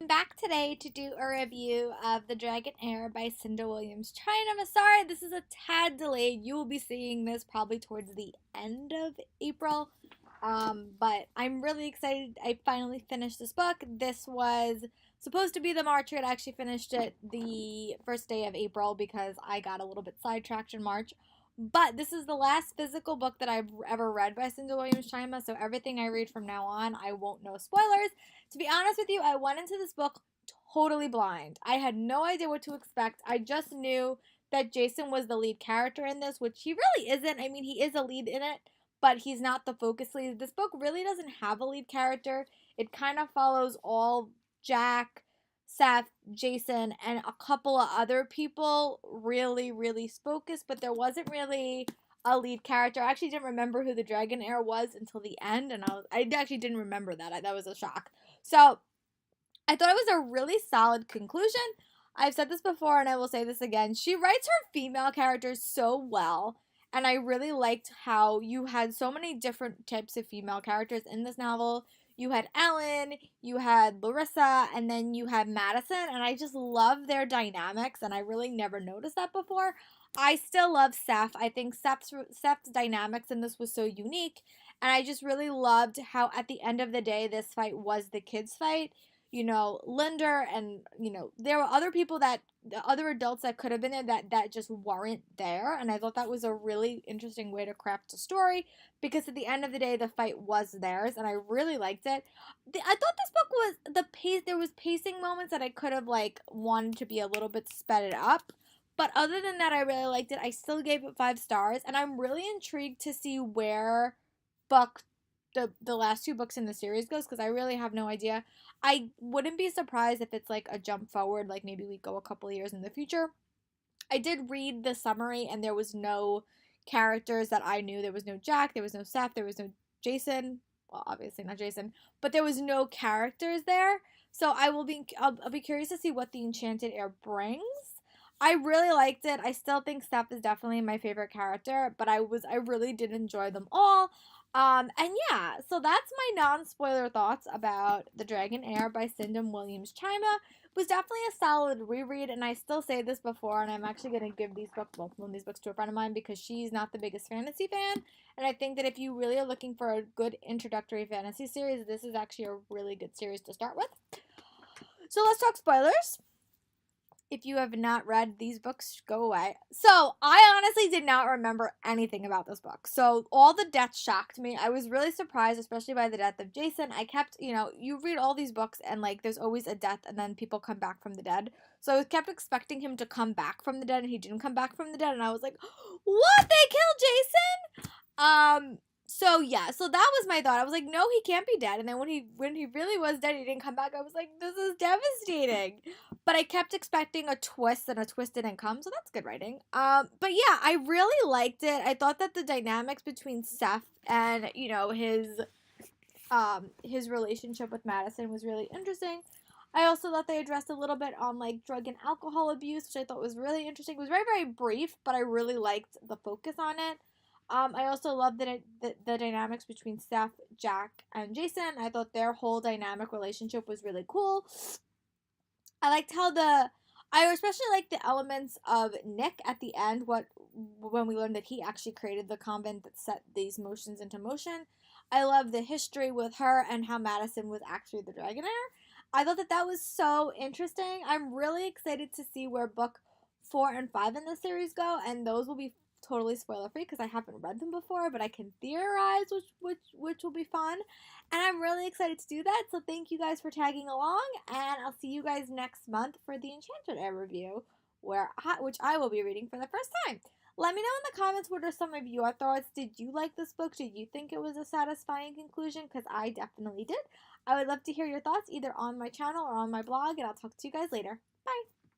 Back today to do a review of The Dragon Heir by Cinda Williams-China. I'm sorry, this is a tad delayed. You will be seeing this probably towards the end of April. But I'm really excited. I finally finished this book. This was supposed to be the March read. I actually finished it the first day of April because I got a little bit sidetracked in March. But this is the last physical book that I've ever read by Cinda Williams-China, so everything I read from now on, I won't know spoilers. To be honest with you, I went into this book totally blind. I had no idea what to expect. I just knew that Jason was the lead character in this, which he really isn't. I mean, he is a lead in it, but he's not the focus lead. This book really doesn't have a lead character. It kind of follows all Jack, Seth, Jason, and a couple of other people really focused, but there wasn't really a lead character. I actually didn't remember who the Dragon Heir was until the end, and I actually didn't remember that. That was a shock. So I thought it was a really solid conclusion. I've said this before and I will say this again. She writes her female characters so well, and I really liked how you had so many different types of female characters in this novel. You had Ellen, you had Larissa, and then you had Madison, and I just love their dynamics, and I really never noticed that before. I still love Seth. I think Seth's dynamics in this was so unique, and I just really loved how at the end of the day, this fight was the kids' fight. Linder and, there were other people the other adults that could have been there that just weren't there. And I thought that was a really interesting way to craft a story because at the end of the day, the fight was theirs. And I really liked it. I thought this book was the pace. There was pacing moments that I could have wanted to be a little bit sped up. But other than that, I really liked it. I still gave it 5 stars. And I'm really intrigued to see where book the last 2 books in the series goes because I really have no idea. I wouldn't be surprised if it's a jump forward, maybe we go a couple of years in the future. I did read the summary and there was no characters that I knew. There was no Jack, there was no Seth, there was no Jason. Well, obviously not Jason, but there was no characters there. So I'll be curious to see what the Enchanted Heir brings. I really liked it. I still think Seth is definitely my favorite character, but I really did enjoy them all. And yeah, so that's my non-spoiler thoughts about The Dragon Heir by Cinda Williams-China. It was definitely a solid reread, and I still say this before, and I'm actually going to give both of these books to a friend of mine because she's not the biggest fantasy fan, and I think that if you really are looking for a good introductory fantasy series, this is actually a really good series to start with. So let's talk spoilers. If you have not read these books, go away. So, I honestly did not remember anything about this book. So, all the deaths shocked me. I was really surprised, especially by the death of Jason. I kept, you read all these books and, there's always a death and then people come back from the dead. So, I kept expecting him to come back from the dead and he didn't come back from the dead. And I was like, what? They killed Jason? So yeah, so that was my thought. I was like, no, he can't be dead. And then when he really was dead, he didn't come back. I was like, this is devastating. But I kept expecting a twist, and a twist didn't come, so that's good writing. But yeah, I really liked it. I thought that the dynamics between Seth and his relationship with Madison was really interesting. I also thought they addressed a little bit on drug and alcohol abuse, which I thought was really interesting. It was very brief, but I really liked the focus on it. I also loved the dynamics between Seth, Jack, and Jason. I thought their whole dynamic relationship was really cool. I liked how I especially liked the elements of Nick at the end, when we learned that he actually created the convent that set these motions into motion. I love the history with her and how Madison was actually the Dragon Heir. I thought that was so interesting. I'm really excited to see where book 4 and 5 in the series go, and those will be totally spoiler free because I haven't read them before, but I can theorize, which will be fun, and I'm really excited to do that. So thank you guys for tagging along, and I'll see you guys next month for the Enchanted Heir review, which I will be reading for the first time. Let me know in the comments what are some of your thoughts. Did you like this book? Did you think it was a satisfying conclusion? Because I definitely did. I would love to hear your thoughts either on my channel or on my blog, and I'll talk to you guys later. Bye!